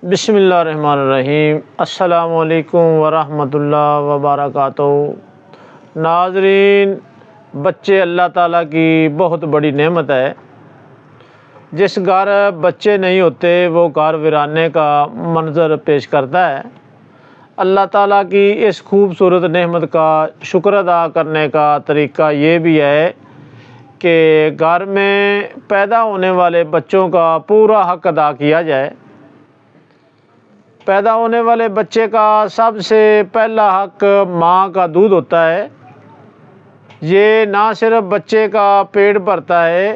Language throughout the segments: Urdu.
بسم اللہ الرحمن الرحیم۔ السلام علیکم ورحمۃ اللہ وبرکاتہ۔ ناظرین، بچے اللہ تعالیٰ کی بہت بڑی نعمت ہے۔ جس گھر بچے نہیں ہوتے وہ گھر ویرانے کا منظر پیش کرتا ہے۔ اللہ تعالیٰ کی اس خوبصورت نعمت کا شکر ادا کرنے کا طریقہ یہ بھی ہے کہ گھر میں پیدا ہونے والے بچوں کا پورا حق ادا کیا جائے۔ پیدا ہونے والے بچے کا سب سے پہلا حق ماں کا دودھ ہوتا ہے۔ یہ نہ صرف بچے کا پیٹ بھرتا ہے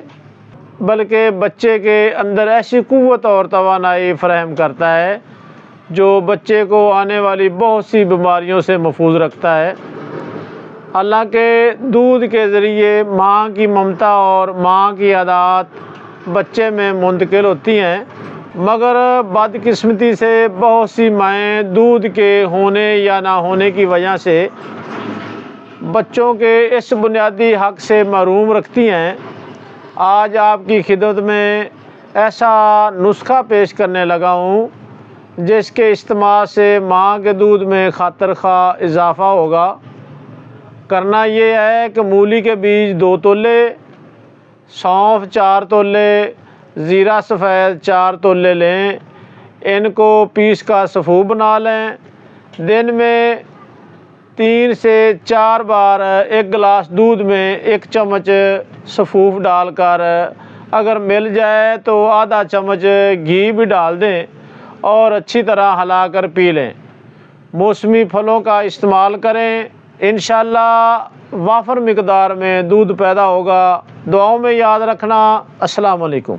بلکہ بچے کے اندر ایسی قوت اور توانائی فراہم کرتا ہے جو بچے کو آنے والی بہت سی بیماریوں سے محفوظ رکھتا ہے۔ حالانکہ دودھ کے ذریعے ماں کی ممتا اور ماں کی عادات بچے میں منتقل ہوتی ہیں، مگر بدقسمتی سے بہت سی مائیں دودھ کے ہونے یا نہ ہونے کی وجہ سے بچوں کے اس بنیادی حق سے محروم رکھتی ہیں۔ آج آپ کی خدمت میں ایسا نسخہ پیش کرنے لگا ہوں جس کے استعمال سے ماں کے دودھ میں خاطر خواہ اضافہ ہوگا۔ کرنا یہ ہے کہ مولی کے بیج 2 تولے، سونف 4 تولے، زیرہ سفید 4 تولے لیں۔ ان کو پیس کا سفو بنا لیں۔ دن میں 3 سے 4 بار 1 گلاس دودھ میں 1 چمچ سفوف ڈال کر، اگر مل جائے تو آدھا چمچ گھی بھی ڈال دیں اور اچھی طرح ہلا کر پی لیں۔ موسمی پھلوں کا استعمال کریں، انشاءاللہ وافر مقدار میں دودھ پیدا ہوگا۔ دعاؤں میں یاد رکھنا۔ السلام علیکم۔